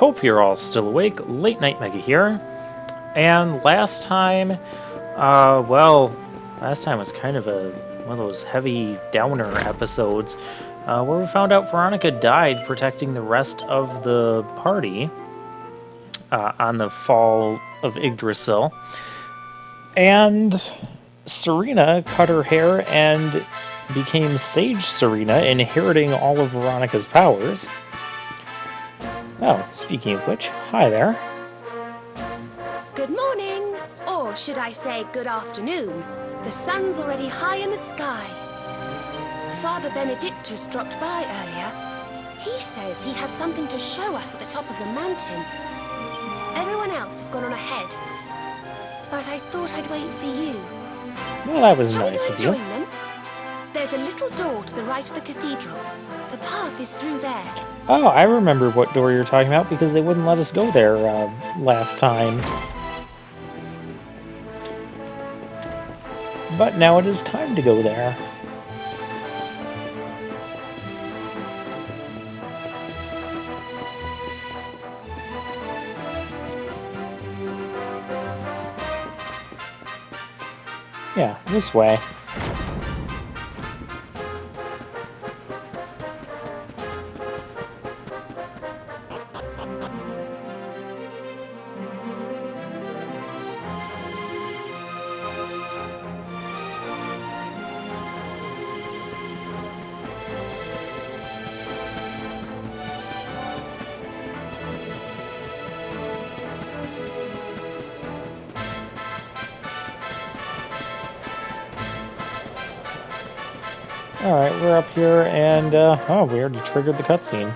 Hope you're all still awake. Late Night Mega here. And last time, last time was kind of one of those heavy downer episodes where we found out Veronica died protecting the rest of the party on the fall of Yggdrasil. And Serena cut her hair and became Sage Serena, inheriting all of Veronica's powers. Oh, speaking of which, hi there. Good morning, or should I say good afternoon. The sun's already high in the sky. Father Benedictus dropped by earlier. He says he has something to show us at the top of the mountain. Everyone else has gone on ahead, but I thought I'd wait for you. Well, that was Shall nice we of go you. and join them? There's a little door to the right of the cathedral. The path is through there. Oh, I remember what door you're talking about because they wouldn't let us go there last time. But now it is time to go there. Yeah, this way. Alright, we're up here, and, oh, we already triggered the cutscene.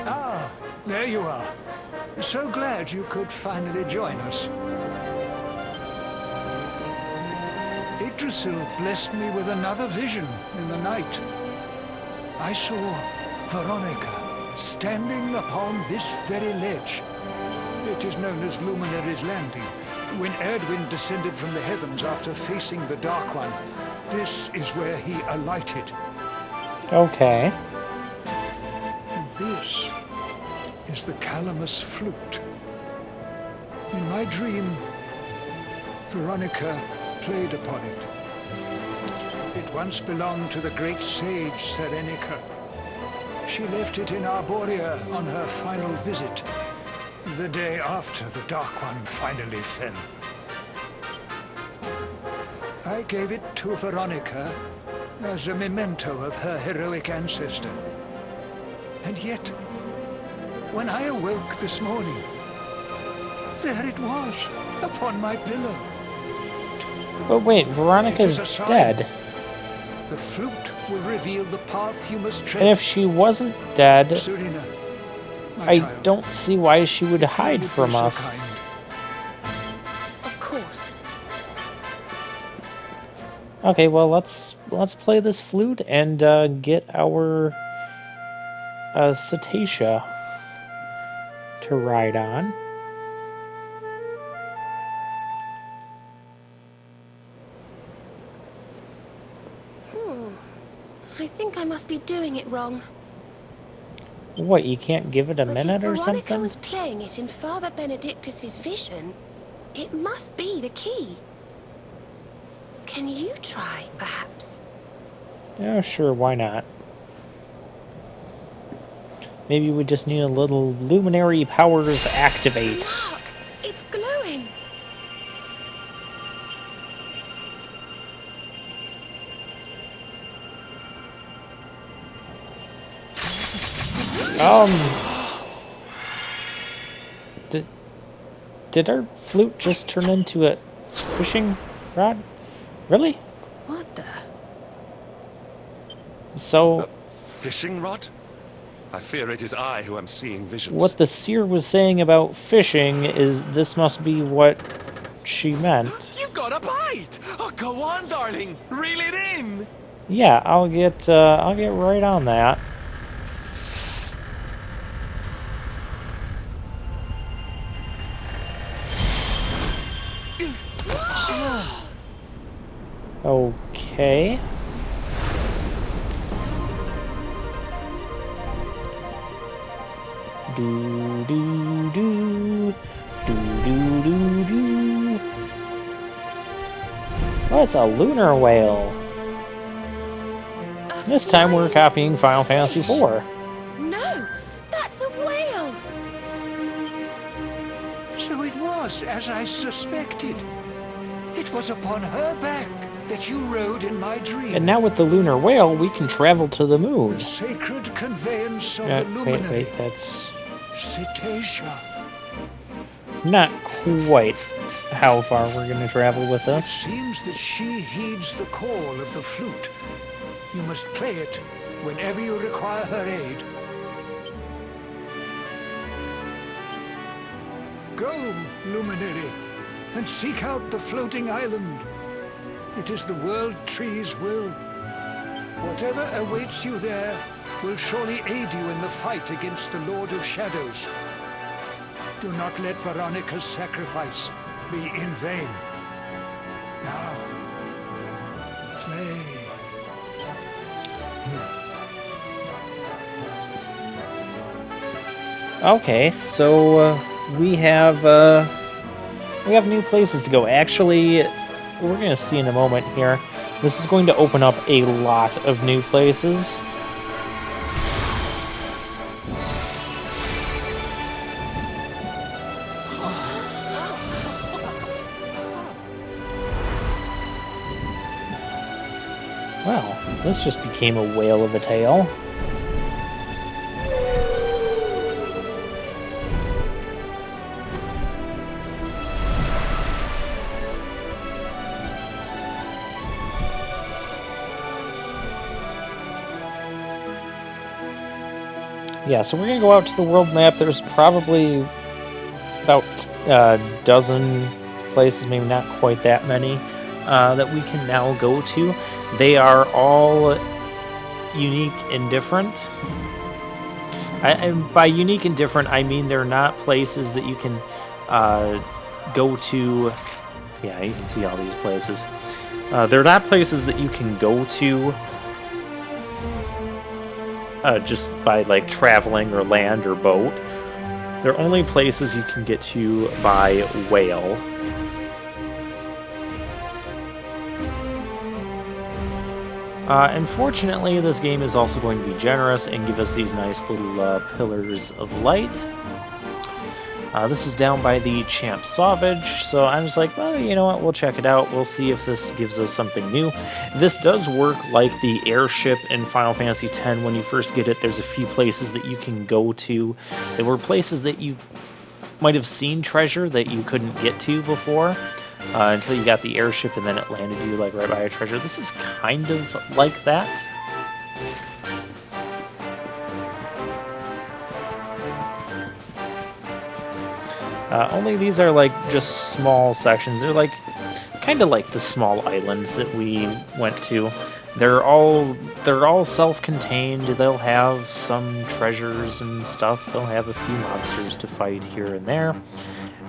Ah, there you are. So glad you could finally join us. Yggdrasil blessed me with another vision in the night. I saw Veronica standing upon this very ledge. It is known as Luminary's Landing. When Erdwin descended from the heavens after facing the Dark One, this is where he alighted. Okay. This is the Calamus flute. In my dream, Veronica played upon it. It once belonged to the great sage Serenica. She left it in Arborea on her final visit, the day after the Dark One finally fell. I gave it to Veronica as a memento of her heroic ancestor. And yet, when I awoke this morning, there it was, upon my pillow. But wait, Veronica's It is a sign. dead. The flute will reveal the path you must tread. And if she wasn't dead, Serena, my I child, don't see why she would you hide would from be so us. kind. Of course. Okay, well, let's play this flute and get our Cetacea to ride on. I think I must be doing it wrong. What, you can't give it a But minute if or Veronica something? was playing it in Father Benedictus's vision, it must be the key. Can you try, perhaps? Yeah, sure, why not? Maybe we just need a little luminary powers activate. Look! It's glowing! Did our flute just turn into a fishing rod? Really? What the? So, Fishing rod? I fear it is I who am seeing visions. what the seer was saying about fishing is this must be what she meant. You got a bite! Oh, go on, darling! Reel it in! Yeah, I'll get right on that. Okay. Do do do do do do do. Oh, it's a lunar whale. This time we're copying Final Fantasy IV. No, that's a whale. So it was as I suspected. It was upon her back that you rode in my dream. And now with the lunar whale, we can travel to the moon. The sacred conveyance of the luminary. Wait, that's Cetacea. not quite how far we're going to travel with It this. seems that she heeds the call of the flute. You must play it whenever you require her aid. Go, luminary, and seek out the floating island. It is the World Tree's will. Whatever awaits you there will surely aid you in the fight against the Lord of Shadows. Do not let Veronica's sacrifice be in vain. Now, play. Okay, so we have new places to go. Actually, we're going to see in a moment here. This is going to open up a lot of new places. Wow, this just became a whale of a tale. Yeah, so we're going to go out to the world map. There's probably about a dozen places, maybe not quite that many, that we can now go to. They are all unique and different. And by unique and different, I mean they're not places that you can go to. Yeah, you can see all these places. They're not places that you can go to just by like traveling or land or boat. They're only places you can get to by whale. Unfortunately, this game is also going to be generous and give us these nice little pillars of light. This is down by the Champ Sauvage, so I'm just like, well, you know what, we'll check it out. We'll see if this gives us something new. This does work like the airship in Final Fantasy X. When you first get it, there's a few places that you can go to. There were places that you might have seen treasure that you couldn't get to before. Until you got the airship and then it landed you like right by a treasure. This is kind of like that. Only these are like just small sections. They're like kind of like the small islands that we went to. They're all self-contained. They'll have some treasures and stuff. They'll have a few monsters to fight here and there.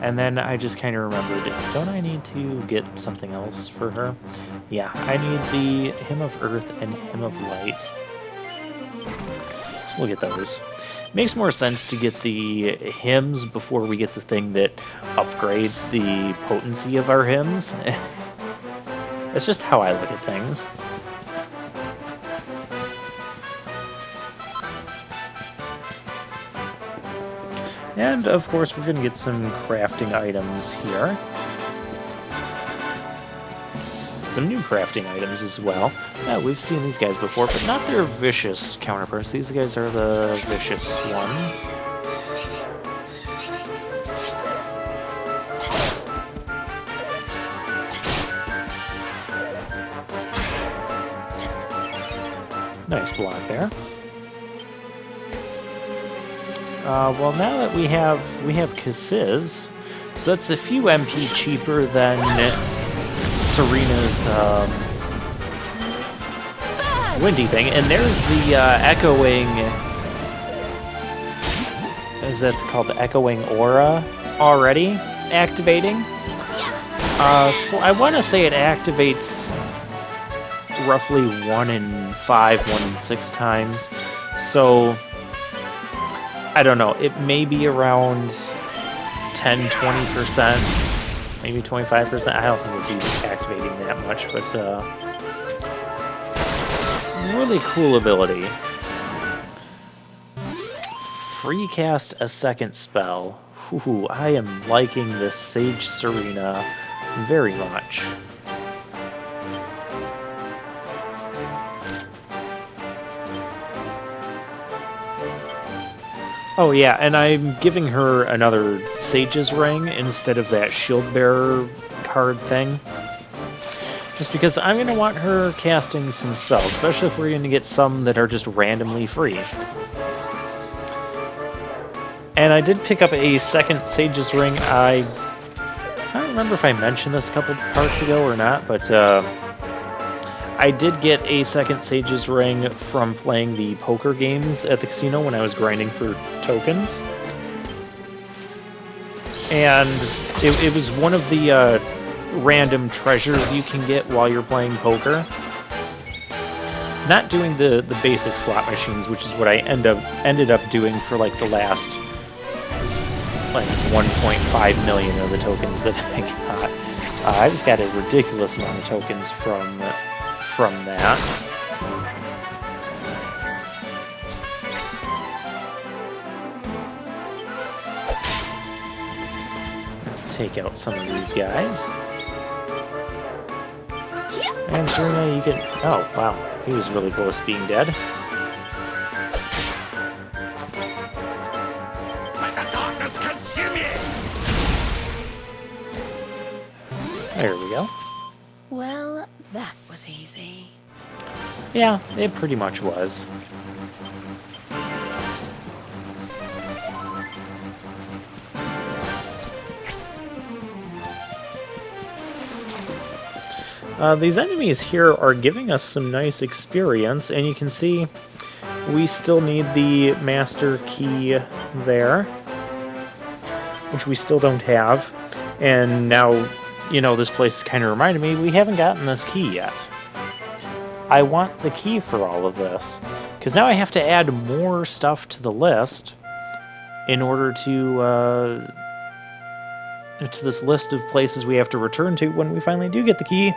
And then I just kind of remembered, don't I need to get something else for her? Yeah, I need the Hymn of Earth and Hymn of Light. So we'll get those. Makes more sense to get the hymns before we get the thing that upgrades the potency of our hymns. It's just how I look at things. And, of course, we're going to get some crafting items here. Some new crafting items as well. Yeah, we've seen these guys before, but not their vicious counterparts. These guys are the vicious ones. Nice block there. Well, now that we have Kasiz, so that's a few MP cheaper than Serena's windy thing, and there's the echoing. Is that called the echoing aura already activating? So I want to say it activates roughly 1 in 5, 1 in 6 times. So I don't know, it may be around 10-20%, maybe 25%. I don't think we'll be activating that much, but really cool ability. Free cast a second spell. Ooh, I am liking this Sage Serena very much. Oh yeah, and I'm giving her another Sage's Ring instead of that Shield Bearer card thing. Just because I'm going to want her casting some spells, especially if we're going to get some that are just randomly free. And I did pick up a second Sage's Ring. I don't remember if I mentioned this a couple parts ago or not, but I did get a second Sage's Ring from playing the poker games at the casino when I was grinding for tokens. And it was one of the random treasures you can get while you're playing poker. Not doing the basic slot machines, which is what I ended up doing for like the last like 1.5 million of the tokens that I got. I just got a ridiculous amount of tokens from that. Take out some of these guys. And Serena, you can... Oh, wow. He was really close to being dead. Let the darkness consume you! There we go. Well, that was easy. Yeah, it pretty much was. These enemies here are giving us some nice experience, and you can see we still need the master key there, which we still don't have. And now, you know, this place kind of reminded me we haven't gotten this key yet. I want the key for all of this, because now I have to add more stuff to the list in order to this list of places we have to return to when we finally do get the key.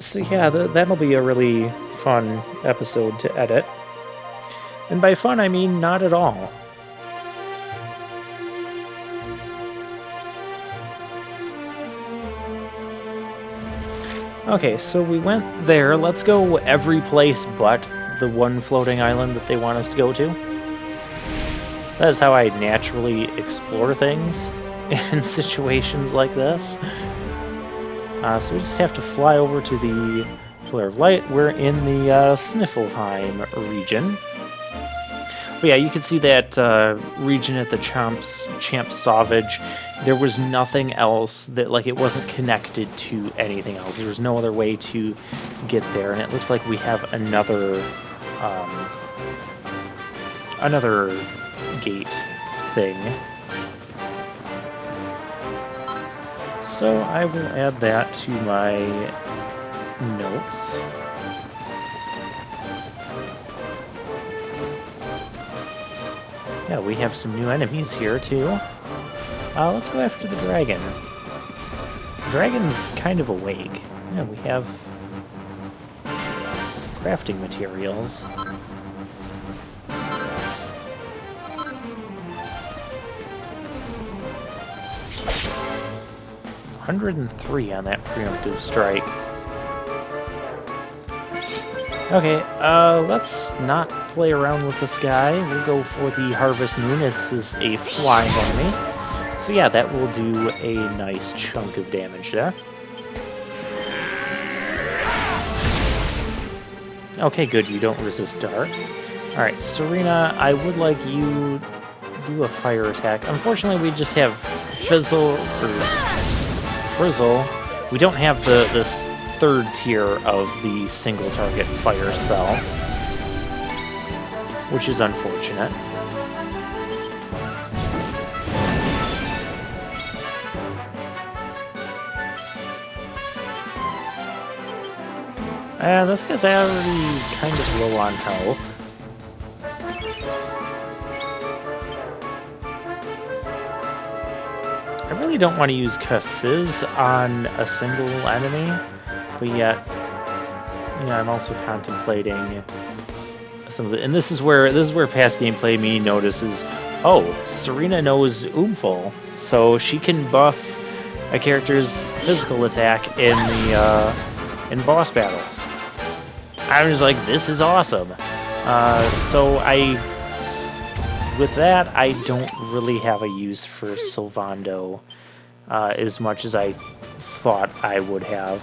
So yeah, that'll be a really fun episode to edit. And by fun, I mean not at all. Okay, so we went there. Let's go every place but the one floating island that they want us to go to. That is how I naturally explore things in situations like this. So we just have to fly over to the Pillar of Light. We're in the Sniffelheim region. But yeah, you can see that region at the Champ Sauvage. There was nothing else that, like, it wasn't connected to anything else. There was no other way to get there, and it looks like we have another gate thing. So I will add that to my notes. Yeah, we have some new enemies here, too. Let's go after the dragon. The dragon's kind of awake. Yeah, we have crafting materials. $103 on that preemptive strike. Okay, let's not play around with this guy. We'll go for the Harvest Moon. This is a flying enemy. So yeah, that will do a nice chunk of damage there. Okay, good, you don't resist dark. Alright, Serena, I would like you to do a fire attack. Unfortunately, we just have Frizzle. We don't have this third tier of the single target fire spell, which is unfortunate. This guy's already kind of low on health. I really don't want to use Kasiz on a single enemy, but yet, I'm also contemplating some of the, and this is where past gameplay me notices, oh, Serena knows Oomful, so she can buff a character's physical attack in the in boss battles. I was like, this is awesome. So with that, I don't really have a use for Sylvando as much as I thought I would have.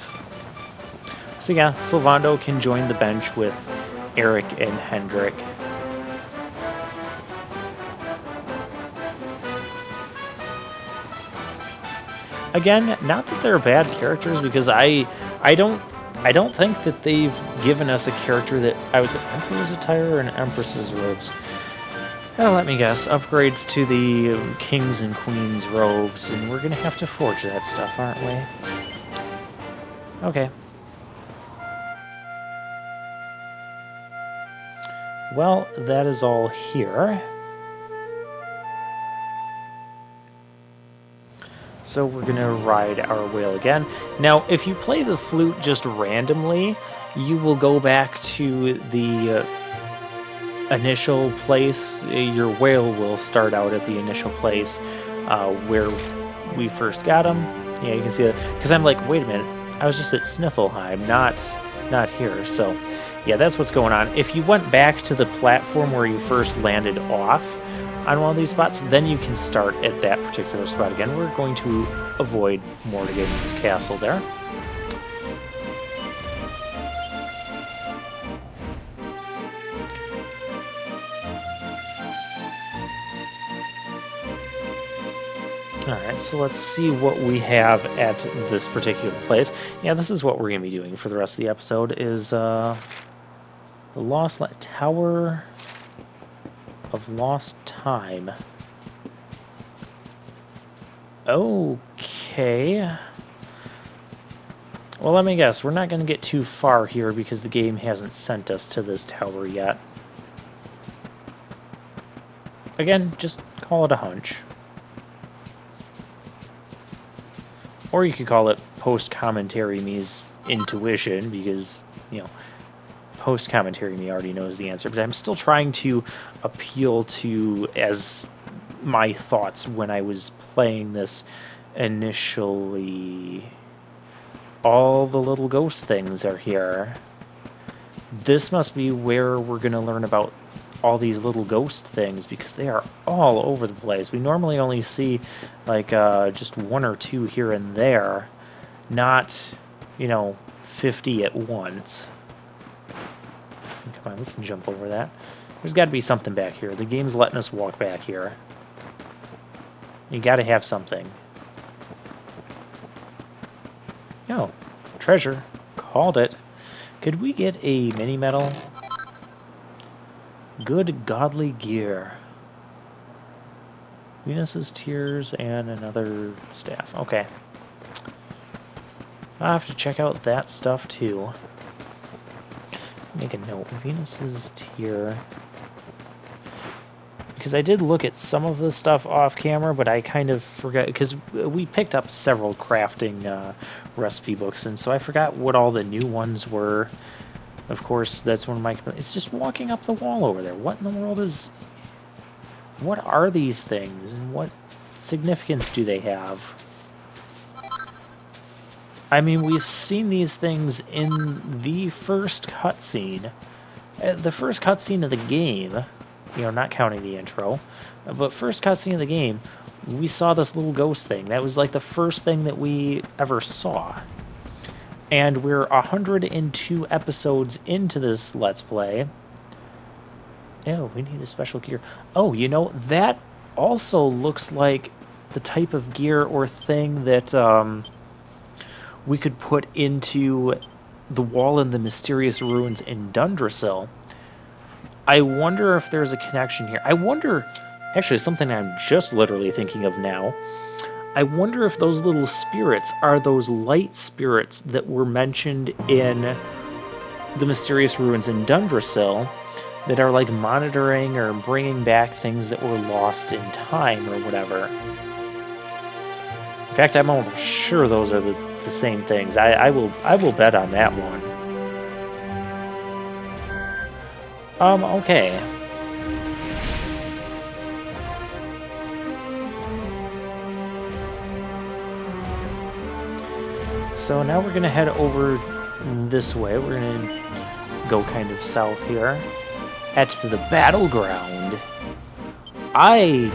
So yeah, Sylvando can join the bench with Eric and Hendrik. Again, not that they're bad characters, because I don't think that they've given us a character that I would say Emperor's attire and Empress's robes. Let me guess, upgrades to the Kings and Queens robes, and we're gonna have to forge that stuff, aren't we? Okay. Well, that is all here. So we're gonna ride our whale again. Now, if you play the flute just randomly, you will go back to the initial place. Your whale will start out at the initial place where we first got him. Yeah, you can see that. Because I'm like, wait a minute, I was just at Sniffelheim, not here. So, yeah, that's what's going on. If you went back to the platform where you first landed off on one of these spots, then you can start at that particular spot again. We're going to avoid Morrigan's castle there. Alright, so let's see what we have at this particular place. Yeah, this is what we're going to be doing for the rest of the episode, is the Tower of Lost Time. Okay. Well, let me guess. We're not going to get too far here because the game hasn't sent us to this tower yet. Again, just call it a hunch. Or you could call it post-commentary me's intuition, because, post-commentary me already knows the answer, but I'm still trying to appeal to as my thoughts when I was playing this initially. All the little ghost things are here. This must be where we're going to learn about all these little ghost things, because they are all over the place. We normally only see like just one or two here and there, not 50 at once. Come on, we can jump over that. There's got to be something back here. The game's letting us walk back here. You got to have something. Oh, treasure. Called it. Could we get a mini medal? Good godly gear. Venus's tears and another staff. Okay. I'll have to check out that stuff too. Make a note. Venus's tear. Because I did look at some of the stuff off camera, but I kind of forgot, because we picked up several crafting recipe books, and so I forgot what all the new ones were. Of course, that's one of my... It's just walking up the wall over there. What in the world is... What are these things, and what significance do they have? I mean, we've seen these things in the first cutscene. The first cutscene of the game, not counting the intro, but first cutscene of the game, we saw this little ghost thing. That was like the first thing that we ever saw. And we're 102 episodes into this Let's Play. Oh, we need a special gear. Oh, that also looks like the type of gear or thing that we could put into the wall in the mysterious ruins in Dundrasil. I wonder if there's a connection here. I wonder, actually, something I'm just literally thinking of now. I wonder if those little spirits are those light spirits that were mentioned in the mysterious ruins in Dundrasil, that are like monitoring or bringing back things that were lost in time or whatever. In fact, I'm almost sure those are the same things. I will bet on that one. Okay. So now we're gonna head over this way. We're gonna go kind of south here. Head to the battleground. I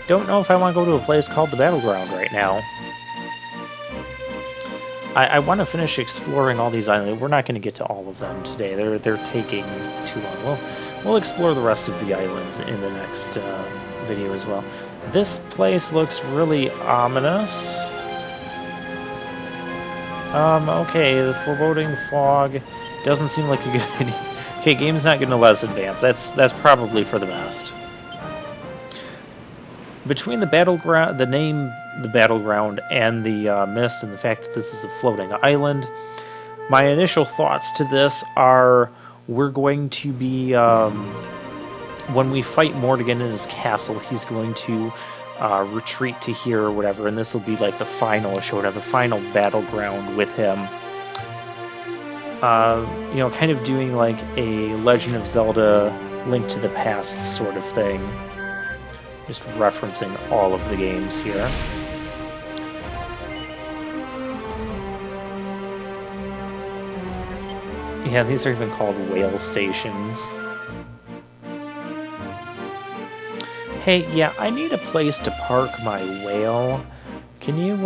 don't know if I want to go to a place called the battleground right now. I want to finish exploring all these islands. We're not going to get to all of them today. They're taking too long. We'll explore the rest of the islands in the next video as well. This place looks really ominous. Okay, the foreboding fog doesn't seem like a good idea. Okay, game's not getting less advanced. That's probably for the best. Between the battleground, the name, the battleground, and the mist, and the fact that this is a floating island, my initial thoughts to this are we're going to be, when we fight Mordegon in his castle, he's going to retreat to here or whatever, and this will be like the final showdown, the final battleground with him. You know, kind of doing like a Legend of Zelda Link to the Past sort of thing. Just referencing all of the games here. Yeah, these are even called whale stations. Hey, yeah, I need a place to park my whale. Can you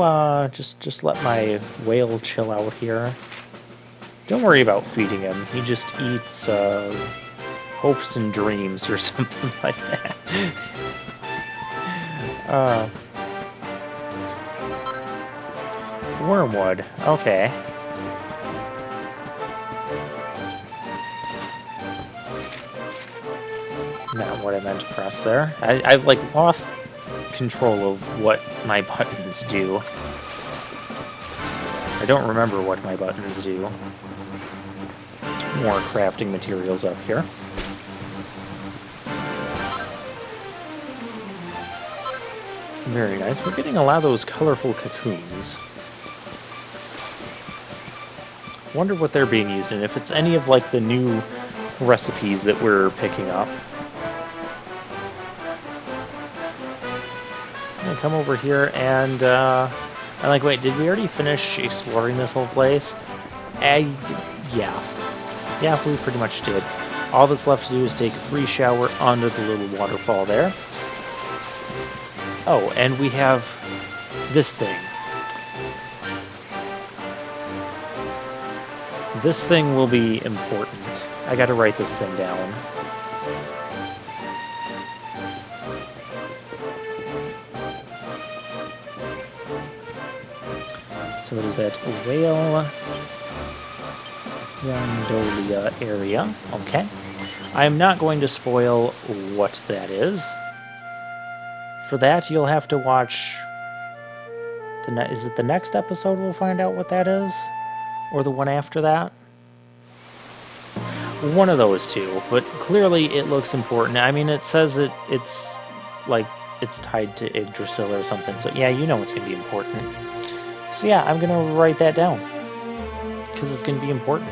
just let my whale chill out here? Don't worry about feeding him. He just eats hopes and dreams or something like that. Wormwood. Okay. Not what I meant to press there. I've like lost control of what my buttons do. I don't remember what my buttons do. More crafting materials up here. Very nice. We're getting a lot of those colorful cocoons. Wonder what they're being used in, if it's any of like the new recipes that we're picking up. I'm gonna come over here and I'm like, wait, did we already finish exploring this whole place? Yeah. Yeah, we pretty much did. All that's left to do is take a free shower under the little waterfall there. Oh, and we have this thing. This thing will be important. I gotta write this thing down. So it is that Whale Rondolia area. Okay. I am not going to spoil what that is. For that, you'll have to watch... Is it the next episode we'll find out what that is? Or the one after that? One of those two, but clearly it looks important. I mean, it says it's like it's tied to Yggdrasil or something, so yeah, you know it's going to be important. So yeah, I'm going to write that down, because it's going to be important.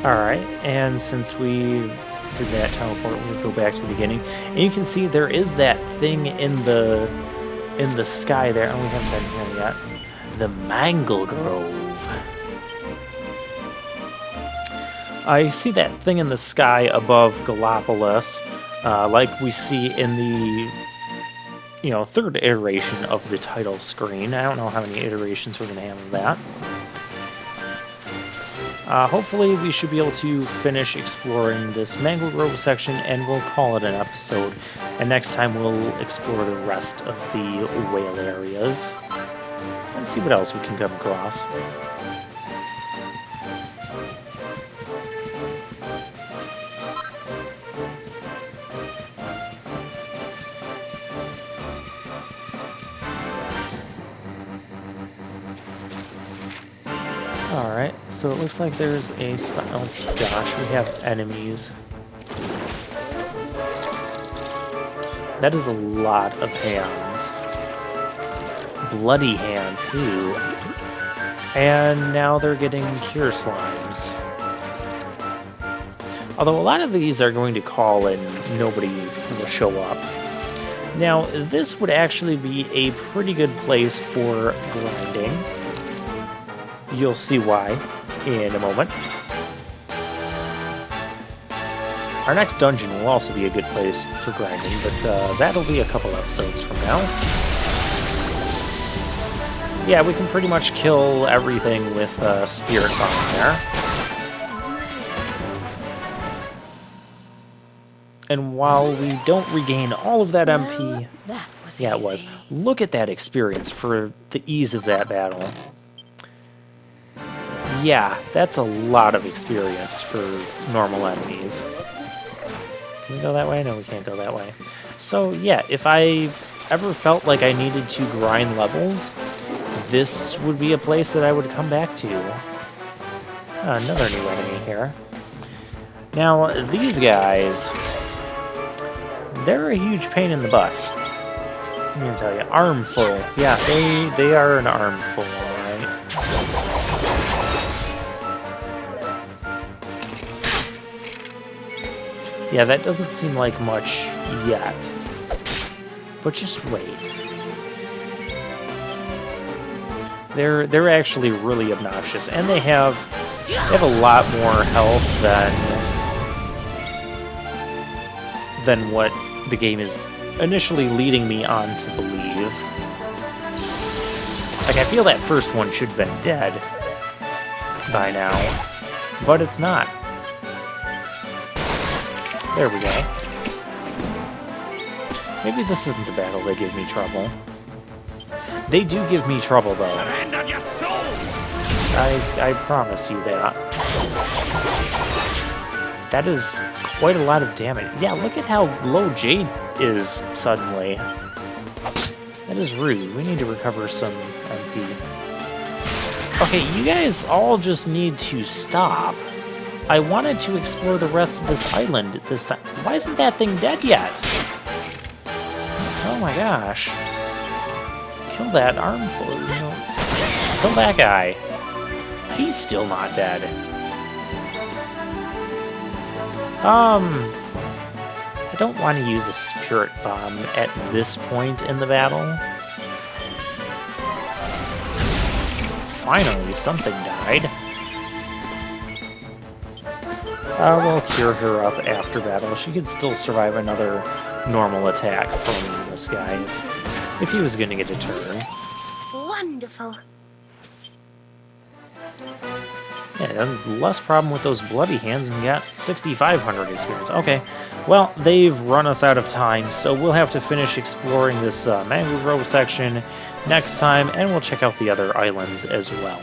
Alright, and since we did that teleport, we'll go back to the beginning. And you can see there is that thing in the sky there, and we haven't been here yet. The Mangle Grove. I see that thing in the sky above Gallopolis, like we see in the third iteration of the title screen. I don't know how many iterations we're going to have of that. Hopefully we should be able to finish exploring this Mangle Grove section, and we'll call it an episode. And next time we'll explore the rest of the whale areas and see what else we can come across. Alright, so it looks like there's a spot. Oh gosh, we have enemies. That is a lot of hands. Bloody hands, too. And now they're getting cure slimes. Although a lot of these are going to call and nobody will show up. Now, this would actually be a pretty good place for grinding. You'll see why in a moment. Our next dungeon will also be a good place for grinding, but that'll be a couple episodes from now. Yeah, we can pretty much kill everything with Spirit Bomb there. And while we don't regain all of that MP... That was Yeah, it easy. was. Look at that experience for the ease of that battle. Yeah, that's a lot of experience for normal enemies. Can we go that way? No, we can't go that way. So, yeah, if I ever felt like I needed to grind levels, this would be a place that I would come back to. Another new enemy here. Now, these guys... they're a huge pain in the butt. I'm gonna tell you, armful. Yeah, they are an armful, alright. Yeah, that doesn't seem like much yet. But just wait. They're actually really obnoxious, and they have a lot more health than what the game is initially leading me on to believe. Like, I feel that first one should have been dead by now, but it's not. There we go. Maybe this isn't the battle that give me trouble. They do give me trouble, though. Surrender your soul! I promise you that. That is quite a lot of damage. Yeah, look at how low Jade is suddenly. That is rude. We need to recover some MP. Okay, you guys all just need to stop. I wanted to explore the rest of this island this time. Why isn't that thing dead yet? Oh my gosh. Kill that armful. Kill that guy. He's still not dead. I don't want to use a Spirit Bomb at this point in the battle. Finally, something died. We'll cure her up after battle. She could still survive another normal attack from this guy if he was going to get a turn. Wonderful. Yeah, less problem with those bloody hands, and we got 6,500 experience. Okay, well, they've run us out of time, so we'll have to finish exploring this Mangrove Grove section next time, and we'll check out the other islands as well.